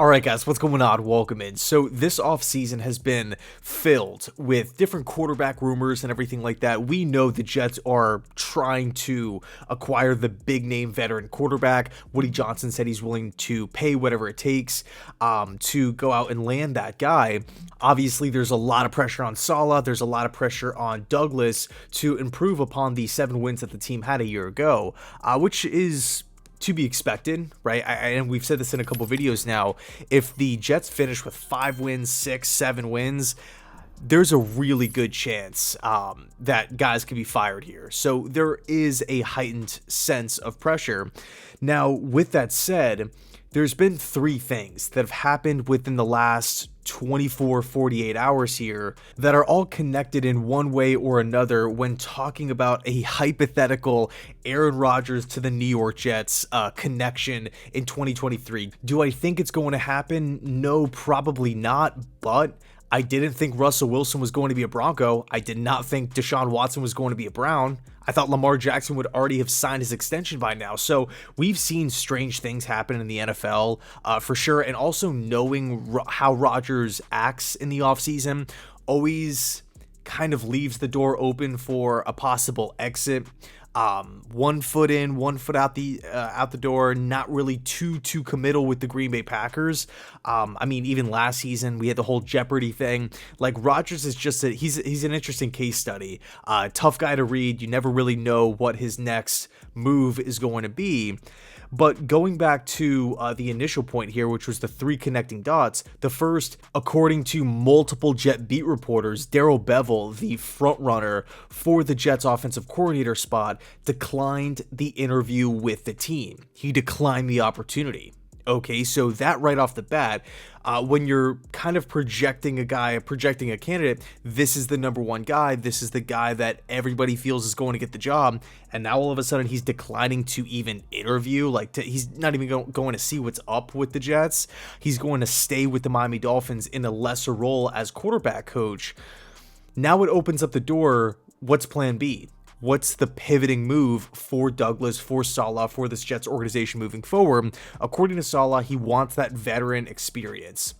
Alright guys, what's going on? Welcome in. So this offseason has been filled with different quarterback rumors and everything like that. We know the Jets are trying to acquire the big name veteran quarterback. Woody Johnson said he's willing to pay whatever it takes to go out and land that guy. Obviously, there's a lot of pressure on Saleh. There's a lot of pressure on Douglas to improve upon the 7 wins that the team had a year ago, which is to be expected, right? And we've said this in a couple videos now. If the Jets finish with 5 wins, 6, 7 wins, there's a really good chance that guys can be fired here. So there is a heightened sense of pressure. Now, with that said, there's been 3 things that have happened within the last 48 hours here that are all connected in one way or another when talking about a hypothetical Aaron Rodgers to the New York Jets connection in 2023. Do I think it's going to happen? No, probably not, but I didn't think Russell Wilson was going to be a Bronco. I did not think Deshaun Watson was going to be a Brown. I thought Lamar Jackson would already have signed his extension by now. So we've seen strange things happen in the NFL for sure. And also knowing how Rodgers acts in the offseason always kind of leaves the door open for a possible exit. 1 foot in, 1 foot out the door, not really too committal with the Green Bay Packers. I mean, even last season we had the whole Jeopardy thing. Like, Rodgers is just he's an interesting case study. Tough guy to read. You never really know what his next move is going to be. But going back to the initial point here, which was the 3 connecting dots, the first, according to multiple Jet beat reporters, Darrell Bevell, the frontrunner for the Jets offensive coordinator spot, declined the interview with the team. He declined the opportunity. Okay, so that right off the bat, when you're kind of projecting a candidate, this is the number 1 guy. This is the guy that everybody feels is going to get the job. And now all of a sudden he's declining to even interview. He's not even going to see what's up with the Jets. He's going to stay with the Miami Dolphins in a lesser role as quarterback coach. Now it opens up the door. What's plan B? What's the pivoting move for Douglas, for Saleh, for this Jets organization moving forward? According to Saleh, he wants that veteran experience,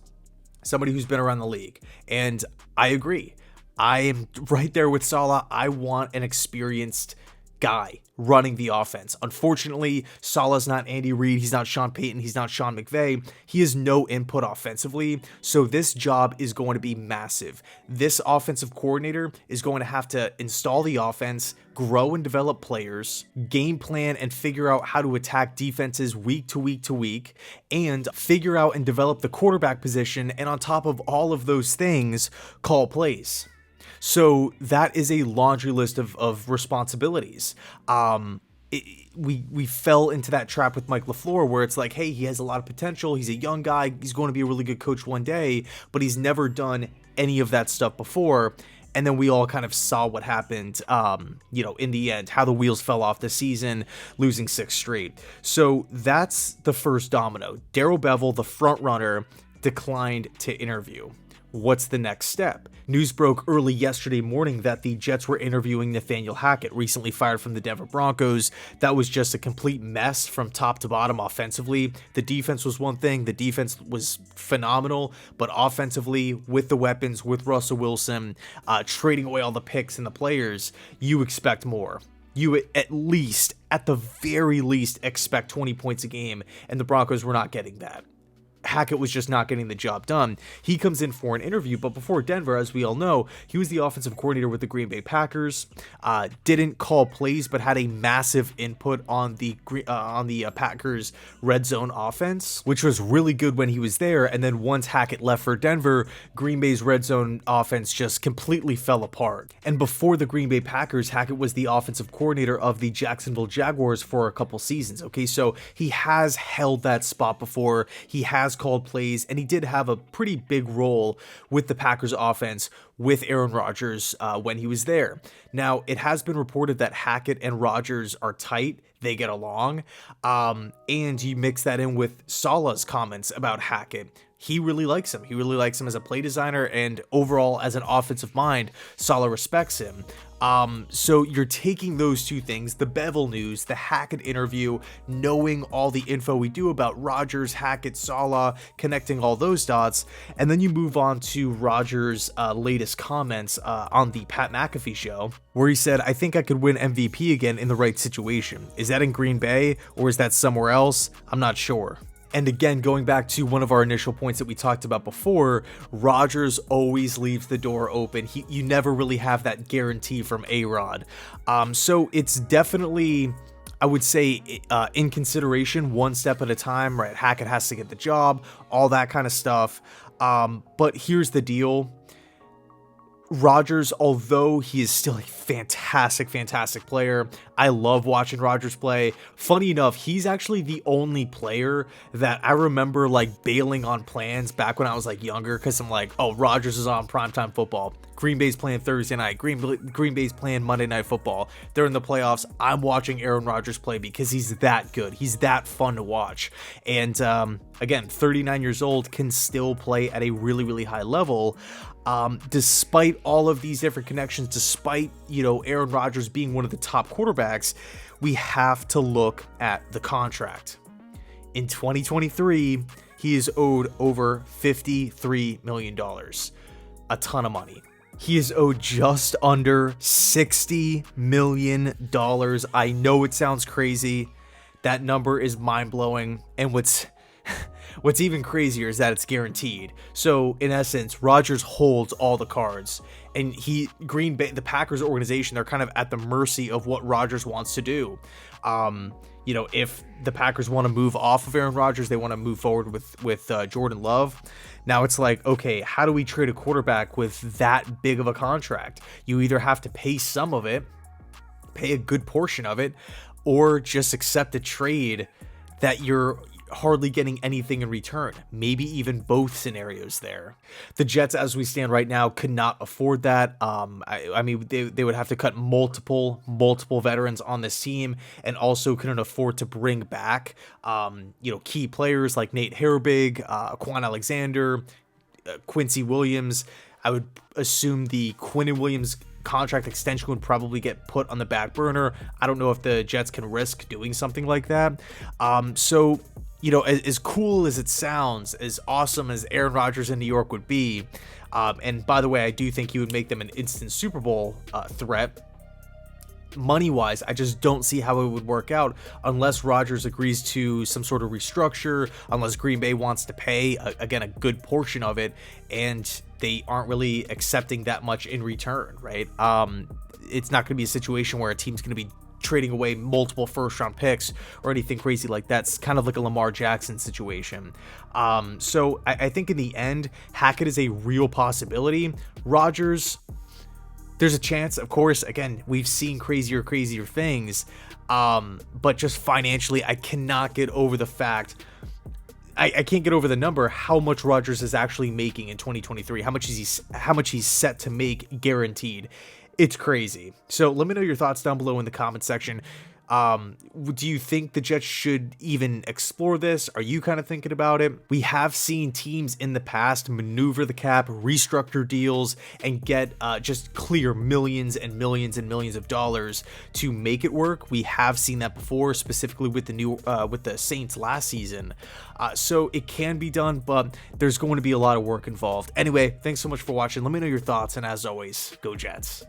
somebody who's been around the league. And I agree. I am right there with Saleh. I want an experienced guy running the offense. Unfortunately, Saleh's not Andy Reid. He's not Sean Payton. He's not Sean McVay. He has no input offensively. So this job is going to be massive. This offensive coordinator is going to have to install the offense, grow and develop players, game plan and figure out how to attack defenses week to week to week, and figure out and develop the quarterback position. And on top of all of those things, call plays. So that is a laundry list of responsibilities. We fell into that trap with Mike LaFleur where it's like, hey, he has a lot of potential. He's a young guy. He's going to be a really good coach one day, but he's never done any of that stuff before. And then we all kind of saw what happened, in the end, how the wheels fell off the season, losing 6 straight. So that's the first domino. Darrell Bevell, the front runner, declined to interview. What's the next step? News broke early yesterday morning that the Jets were interviewing Nathaniel Hackett, recently fired from the Denver Broncos. That was just a complete mess from top to bottom offensively. The defense was one thing. The defense was phenomenal, but offensively, with the weapons, with Russell Wilson, trading away all the picks and the players, you expect more. You at the very least, expect 20 points a game, and the Broncos were not getting that. Hackett was just not getting the job done. He comes in for an interview, but before Denver, as we all know, he was the offensive coordinator with the Green Bay Packers. Didn't call plays, but had a massive input on the Packers red zone offense, which was really good when he was there. And then once Hackett left for Denver, Green Bay's red zone offense just completely fell apart. And before the Green Bay Packers, Hackett was the offensive coordinator of the Jacksonville Jaguars for a couple seasons. Okay, so he has held that spot before. He has called plays, and he did have a pretty big role with the Packers offense with Aaron Rodgers when he was there. Now, it has been reported that Hackett and Rodgers are tight. They get along. And you mix that in with Saleh's comments about Hackett. He really likes him. He really likes him as a play designer, and overall as an offensive mind, Saleh respects him. So you're taking those two things, the Bevel news, the Hackett interview, knowing all the info we do about Rodgers, Hackett, Saleh, connecting all those dots, and then you move on to Rodgers' latest comments on the Pat McAfee show, where he said, "I think I could win MVP again in the right situation. Is that in Green Bay, or is that somewhere else? I'm not sure." And again, going back to one of our initial points that we talked about before, Rodgers always leaves the door open. You never really have that guarantee from A-Rod. So it's definitely, I would say, in consideration, one step at a time, right? Hackett has to get the job, all that kind of stuff. But here's the deal. Rodgers, although he is still a fantastic player, I love watching Rodgers play. Funny enough, he's actually the only player that I remember like bailing on plans back when I was like younger, because I'm like, oh, Rodgers is on primetime football. Green Bay's playing Thursday night. Green Bay's playing Monday Night Football. They're in the playoffs. I'm watching Aaron Rodgers play because he's that good. He's that fun to watch. And again, 39 years old, can still play at a really high level. Despite all of these different connections, despite, Aaron Rodgers being one of the top quarterbacks, we have to look at the contract. In 2023, he is owed over $53 million. A ton of money. He is owed just under $60 million. I know it sounds crazy. That number is mind-blowing. And what's even crazier is that it's guaranteed. So in essence, Rodgers holds all the cards, and Green Bay, the Packers organization, they're kind of at the mercy of what Rodgers wants to do. If the Packers want to move off of Aaron Rodgers, they want to move forward with Jordan Love. Now it's like, okay, how do we trade a quarterback with that big of a contract? You either have to pay some of it, pay a good portion of it, or just accept a trade that you're hardly getting anything in return. Maybe even both scenarios there. The Jets, as we stand right now, could not afford that. I mean, they would have to cut multiple veterans on this team, and also couldn't afford to bring back, key players like Nate Herbig, Quan Alexander, Quincy Williams. I would assume the Quinnen Williams contract extension would probably get put on the back burner. I don't know if the Jets can risk doing something like that. So, as cool as it sounds, as awesome as Aaron Rodgers in New York would be, and by the way, I do think he would make them an instant Super Bowl threat. Money-wise, I just don't see how it would work out unless Rodgers agrees to some sort of restructure, unless Green Bay wants to pay, again, a good portion of it, and they aren't really accepting that much in return, right? It's not going to be a situation where a team's going to be trading away multiple first-round picks or anything crazy like that. It's kind of like a Lamar Jackson situation. So I think in the end, Hackett is a real possibility. Rodgers, there's a chance, of course. Again, we've seen crazier things, but just financially, I cannot get over the fact. I can't get over the number, how much Rodgers is actually making in 2023, how much he's set to make guaranteed. It's crazy. So let me know your thoughts down below in the comment section. Do you think the Jets should even explore this? Are you kind of thinking about it? We have seen teams in the past maneuver the cap, restructure deals, and get just clear millions and millions and millions of dollars to make it work. We have seen that before, specifically with the Saints last season. So it can be done, but there's going to be a lot of work involved. Anyway, thanks so much for watching. Let me know your thoughts, and as always, go Jets.